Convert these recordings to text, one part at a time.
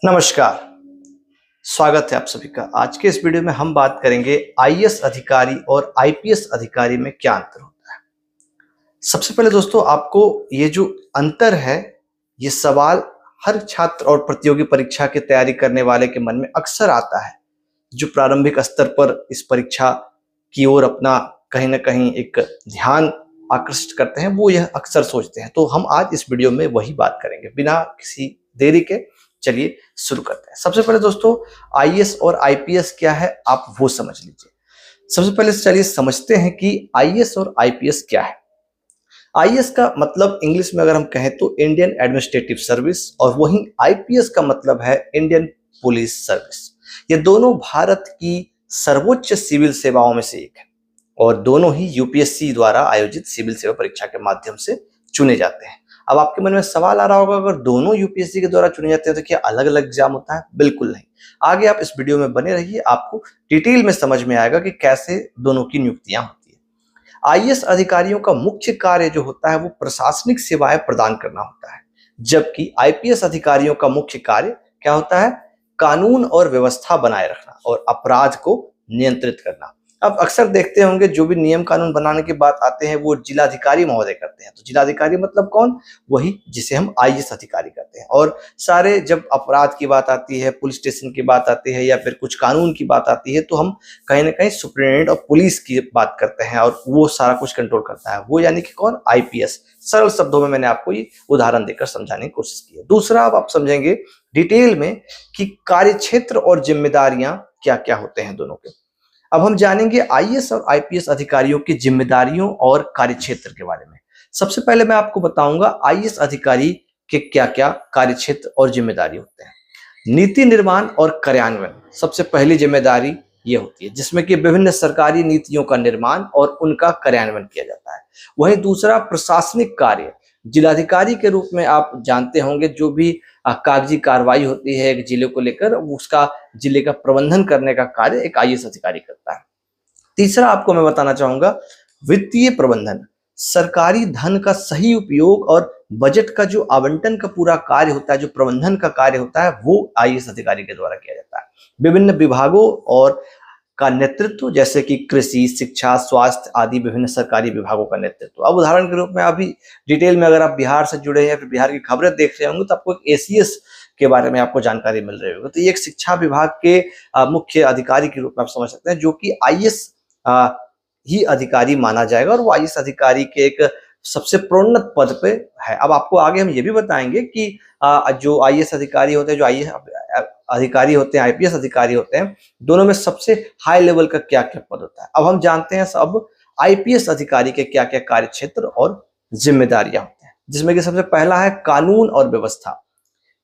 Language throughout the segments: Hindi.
नमस्कार। स्वागत है आप सभी का। आज के इस वीडियो में हम बात करेंगे आईएएस अधिकारी और आईपीएस अधिकारी में क्या अंतर होता है। सबसे पहले दोस्तों आपको ये जो अंतर है, ये सवाल हर छात्र और प्रतियोगी परीक्षा की तैयारी करने वाले के मन में अक्सर आता है, जो प्रारंभिक स्तर पर इस परीक्षा की ओर अपना कहीं ना कहीं एक ध्यान आकर्षित करते हैं, वो यह अक्सर सोचते हैं। तो हम आज इस वीडियो में वही बात करेंगे बिना किसी देरी के। चलिए शुरू करते हैं। सबसे पहले दोस्तों आईएएस और आईपीएस क्या है, आप वो समझ लीजिए। सबसे पहले चलिए समझते हैं कि आईएएस और आईपीएस क्या है। आईएएस का मतलब इंग्लिश में अगर हम कहें तो इंडियन एडमिनिस्ट्रेटिव सर्विस, और वहीं आईपीएस का मतलब है इंडियन पुलिस सर्विस। ये दोनों भारत की सर्वोच्च सिविल सेवाओं में से एक है और दोनों ही यूपीएससी द्वारा आयोजित सिविल सेवा परीक्षा के माध्यम से चुने जाते हैं। अब आपके मन में सवाल आ रहा होगा, अगर दोनों यूपीएससी के द्वारा चुने जाते हैं तो क्या अलग अलग एग्जाम होता है? बिल्कुल नहीं। आगे आप इस वीडियो में बने रहिए, आपको डिटेल में समझ में आएगा कि कैसे दोनों की नियुक्तियां होती है। आईएएस अधिकारियों का मुख्य कार्य जो होता है वो प्रशासनिक सेवाएं प्रदान करना होता है, जबकि आईपीएस अधिकारियों का मुख्य कार्य क्या होता है? कानून और व्यवस्था बनाए रखना और अपराध को नियंत्रित करना। अब अक्सर देखते होंगे जो भी नियम कानून बनाने की बात आते हैं वो जिलाधिकारी महोदय करते हैं। तो जिलाधिकारी मतलब कौन? वही जिसे हम आईएएस अधिकारी कहते हैं। और सारे जब अपराध की बात आती है, पुलिस स्टेशन की बात आती है या फिर कुछ कानून की बात आती है, तो हम कहीं ना कहीं सुप्रीटेंडेंट ऑफ पुलिस की बात करते हैं और वो सारा कुछ कंट्रोल करता है। वो यानी कि कौन? आईपीएस। सरल शब्दों में मैंने आपको ये उदाहरण देकर समझाने की कोशिश की है। दूसरा, अब आप समझेंगे डिटेल में कि कार्यक्षेत्र और जिम्मेदारियां क्या क्या होते हैं दोनों के। अब हम जानेंगे आईएएस और आईपीएस अधिकारियों की जिम्मेदारियों और कार्यक्षेत्र के बारे में। सबसे पहले मैं आपको बताऊंगा आईएएस अधिकारी के क्या क्या कार्यक्षेत्र और जिम्मेदारी होते हैं। नीति निर्माण और कार्यान्वयन सबसे पहली जिम्मेदारी ये होती है, जिसमें कि विभिन्न सरकारी नीतियों का निर्माण और उनका कार्यान्वयन किया जाता है। वहीं दूसरा, प्रशासनिक कार्य। जिलाधिकारी के रूप में आप जानते होंगे जो भी कागजी कार्रवाई होती है एक जिले को लेकर, उसका जिले का प्रबंधन करने का कार्य एक आईएएस अधिकारी करता है। तीसरा आपको मैं बताना चाहूंगा वित्तीय प्रबंधन। सरकारी धन का सही उपयोग और बजट का जो आवंटन का पूरा कार्य होता है, जो प्रबंधन का कार्य होता है, वो आईएएस अधिकारी के द्वारा किया जाता है। विभिन्न विभागों और का नेतृत्व, जैसे कि कृषि, शिक्षा, स्वास्थ्य आदि विभिन्न सरकारी विभागों का नेतृत्व। अब उदाहरण के रूप में अभी डिटेल में अगर आप बिहार से जुड़े हैं या फिर बिहार की खबरें देख रहे होंगे तो आपको एक एसीएस के बारे में आपको जानकारी मिल रही होगी। तो ये एक शिक्षा विभाग के मुख्य अधिकारी के रूप में आप समझ सकते हैं, जो कि आईएएस ही अधिकारी माना जाएगा और वो आईएएस अधिकारी के एक सबसे प्रोन्नत पद पे है। अब आपको आगे हम ये भी बताएंगे कि जो आईएएस अधिकारी होते हैं, जो आईएएस अधिकारी होते हैं, आईपीएस अधिकारी होते हैं, दोनों में सबसे हाई लेवल का क्या क्या पद होता है। अब हम जानते हैं सब आईपीएस अधिकारी के क्या क्या कार्य क्षेत्र और जिम्मेदारियां होते हैं, जिसमें कि सबसे पहला है कानून और व्यवस्था।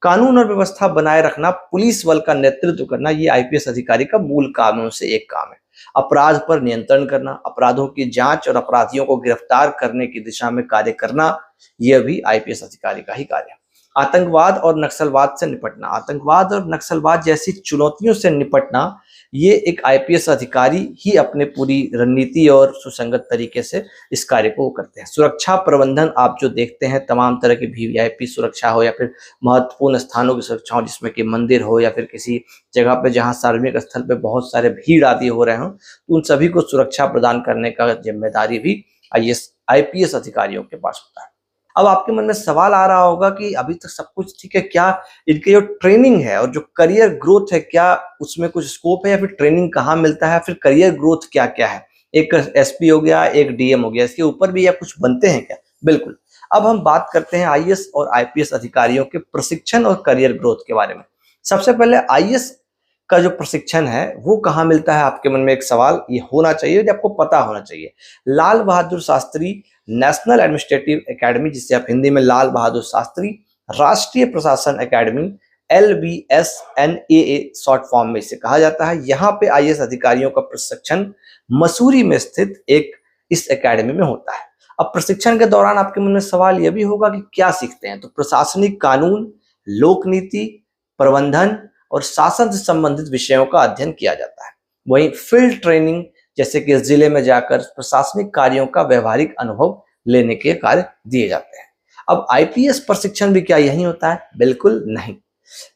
कानून और व्यवस्था बनाए रखना, पुलिस बल का नेतृत्व करना, ये आईपीएस अधिकारी का मूल कामों से एक काम है। अपराध पर नियंत्रण करना, अपराधों की जांच और अपराधियों को गिरफ्तार करने की दिशा में कार्य करना, यह भी आईपीएस अधिकारी का ही कार्य है। आतंकवाद और नक्सलवाद से निपटना, आतंकवाद और नक्सलवाद जैसी चुनौतियों से निपटना, ये एक आईपीएस अधिकारी ही अपने पूरी रणनीति और सुसंगत तरीके से इस कार्य को करते हैं। सुरक्षा प्रबंधन, आप जो देखते हैं तमाम तरह की वीवीआईपी सुरक्षा हो या फिर महत्वपूर्ण स्थानों की सुरक्षा हो, जिसमें कि मंदिर हो या फिर किसी जगह पे जहां सार्वजनिक स्थल पे बहुत सारे भीड़ आदि हो रहे हों, तो उन सभी को सुरक्षा प्रदान करने का जिम्मेदारी भी आईपीएस अधिकारियों के पास होता है। अब आपके मन में सवाल आ रहा होगा कि अभी तक सब कुछ ठीक है, क्या इनके जो ट्रेनिंग है और जो करियर ग्रोथ है, क्या उसमें कुछ स्कोप है या फिर ट्रेनिंग कहाँ मिलता है, फिर करियर ग्रोथ क्या क्या है? एक एसपी हो गया, एक डीएम हो गया, इसके ऊपर भी या कुछ बनते हैं क्या? बिल्कुल। अब हम बात करते हैं आईएएस और आईपीएस अधिकारियों के प्रशिक्षण और करियर ग्रोथ के बारे में। सबसे पहले आईएएस का जो प्रशिक्षण है वो कहाँ मिलता है? आपके मन में एक सवाल ये होना चाहिए, जो आपको पता होना चाहिए। Lal Bahadur Shastri national administrative academy, जिसे आप हिंदी में लाल बहादुर शास्त्री राष्ट्रीय प्रशासन एकेडमी, LBSNAA शॉर्ट फॉर्म में इसे कहा जाता है। यहाँ पे आईएएस अधिकारियों का प्रशिक्षण मसूरी में स्थित एक इस एकेडमी में होता है। अब प्रशिक्षण के दौरान आपके मन में सवाल यह भी होगा कि क्या सीखते हैं? तो प्रशासनिक कानून, लोक नीति, प्रबंधन और शासन से संबंधित विषयों का अध्ययन किया जाता है। वहीं फील्ड ट्रेनिंग, जैसे कि जिले में जाकर प्रशासनिक कार्यों का व्यवहारिक अनुभव लेने के कार्य दिए जाते हैं। अब आईपीएस प्रशिक्षण भी क्या यही होता है? बिल्कुल नहीं।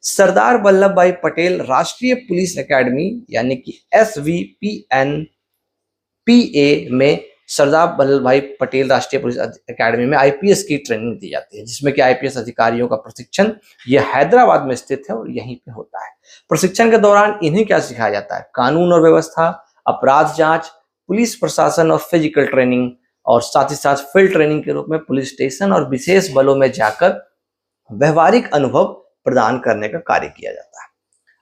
सरदार वल्लभ भाई पटेल राष्ट्रीय पुलिस एकेडमी यानी कि SVPNPA में सरदार वल्लभ भाई पटेल राष्ट्रीय पुलिस एकेडमी में आईपीएस की ट्रेनिंग दी जाती है, जिसमें कि आईपीएस अधिकारियों का प्रशिक्षण यह हैदराबाद में स्थित है और यहीं पे होता है। प्रशिक्षण के दौरान इन्हें क्या सिखाया जाता है? कानून और व्यवस्था, अपराध जांच, पुलिस प्रशासन और फिजिकल ट्रेनिंग, और साथ ही साथ फील्ड ट्रेनिंग के रूप में पुलिस स्टेशन और विशेष बलों में जाकर व्यवहारिक अनुभव प्रदान करने का कार्य किया जाता है।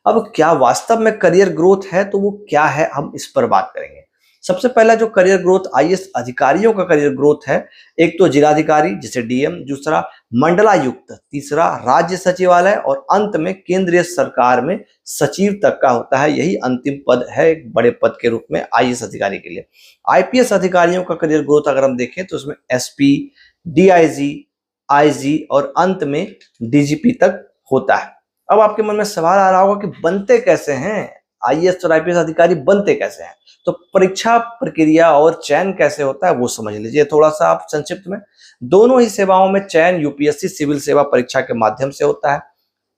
अब क्या वास्तव में करियर ग्रोथ है, तो वो क्या है, हम इस पर बात करेंगे। सबसे पहला जो करियर ग्रोथ आईएएस अधिकारियों का करियर ग्रोथ है, एक तो जिलाधिकारी जिसे डीएम, दूसरा मंडलायुक्त, तीसरा राज्य सचिवालय और अंत में केंद्रीय सरकार में सचिव तक का होता है। यही अंतिम पद है एक बड़े पद के रूप में आईएएस अधिकारी के लिए। आईपीएस अधिकारियों का करियर ग्रोथ अगर हम देखें तो उसमें एसपी, डीआईजी, आईजी और अंत में डीजीपी तक होता है। अब आपके मन में सवाल आ रहा होगा कि बनते कैसे हैं आईएएस और आईपीएस अधिकारी, बनते कैसे हैं? तो परीक्षा प्रक्रिया और चयन कैसे होता है वो समझ लीजिए थोड़ा सा आप संक्षिप्त में। दोनों ही सेवाओं में चयन यूपीएससी सिविल सेवा परीक्षा के माध्यम से होता है।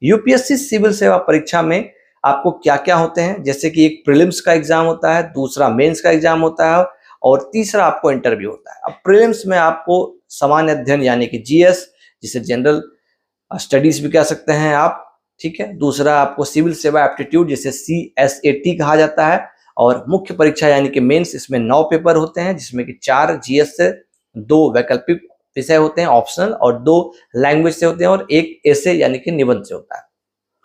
यूपीएससी सिविल सेवा परीक्षा में आपको क्या क्या होते हैं, जैसे कि एक प्रीलिम्स का एग्जाम होता है, दूसरा मेंस का एग्जाम होता है और तीसरा आपको इंटरव्यू होता है। अब प्रीलिम्स में आपको सामान्य अध्ययन यानी कि जीएस, जिसे जनरल स्टडीज भी कह सकते हैं आप, ठीक है। दूसरा आपको सिविल सेवा एप्टीट्यूड जिसे सीएसएटी कहा जाता है, और मुख्य परीक्षा यानी कि मेंस, इसमें 9 पेपर होते हैं जिसमें कि 4 जीएस से, 2 वैकल्पिक विषय होते हैं ऑप्शनल, और 2 लैंग्वेज से होते हैं और 1 ऐसे यानी कि निबंध से होता है।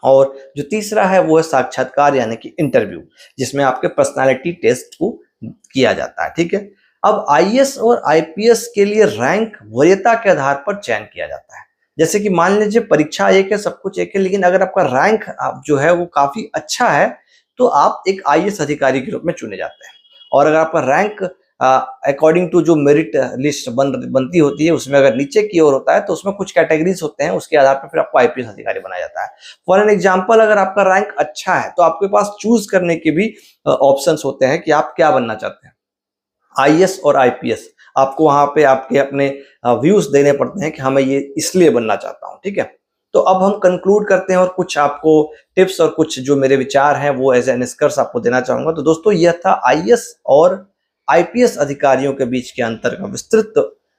और जो तीसरा है वो है साक्षात्कार यानी कि इंटरव्यू, जिसमें आपके पर्सनालिटी टेस्ट को किया जाता है, ठीक है। अब आईएएस और आईपीएस के लिए रैंक वरीयता के आधार पर चयन किया जाता है। जैसे कि मान लीजिए परीक्षा एक है, सब कुछ एक है, लेकिन अगर आपका रैंक आप जो है वो काफी अच्छा है तो आप एक आईएएस अधिकारी के रूप में चुने जाते हैं। और अगर आपका रैंक अकॉर्डिंग टू जो मेरिट लिस्ट बनती होती है उसमें अगर नीचे की ओर होता है तो उसमें कुछ कैटेगरीज होते हैं, उसके आधार पर फिर आपको आईपीएस अधिकारी बनाया जाता है। फॉर एन एग्जाम्पल, अगर आपका रैंक अच्छा है तो आपके पास चूज करने के भी ऑप्शंस होते हैं कि आप क्या बनना चाहते हैं, आईएएस और आईपीएस। आपको वहां पे आपके अपने व्यूज देने पड़ते हैं कि हमें ये इसलिए बनना चाहता हूं, ठीक है। तो अब हम कंक्लूड करते हैं और कुछ आपको टिप्स और कुछ जो मेरे विचार हैं वो एज ए निष्कर्ष आपको देना चाहूंगा। तो दोस्तों, यह था आईएएस और आईपीएस अधिकारियों के बीच के अंतर का विस्तृत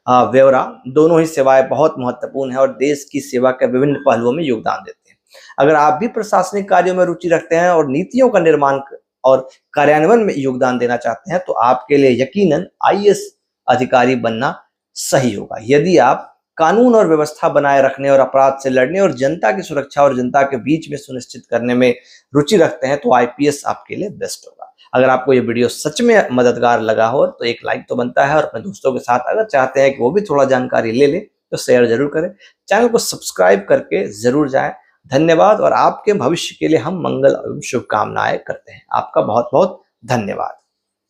ब्यौरा। दोनों ही सेवाएं बहुत महत्वपूर्ण है और देश की सेवा के विभिन्न पहलुओं में योगदान देते हैं। अगर आप भी प्रशासनिक कार्यों में रुचि रखते हैं और नीतियों का निर्माण और कार्यान्वयन में योगदान देना चाहते हैं तो आपके लिए यकीनन आईएएस अधिकारी बनना सही होगा। यदि आप कानून और व्यवस्था बनाए रखने और अपराध से लड़ने और जनता की सुरक्षा और जनता के बीच में सुनिश्चित करने में रुचि रखते हैं तो आईपीएस आपके लिए बेस्ट होगा। अगर आपको ये वीडियो सच में मददगार लगा हो तो एक लाइक तो बनता है, और अपने दोस्तों के साथ अगर चाहते हैं कि वो भी थोड़ा जानकारी ले ले तो शेयर जरूर करें। चैनल को सब्सक्राइब करके जरूर जाएं। धन्यवाद, और आपके भविष्य के लिए हम मंगल एवं शुभकामनाएं करते हैं। आपका बहुत बहुत धन्यवाद।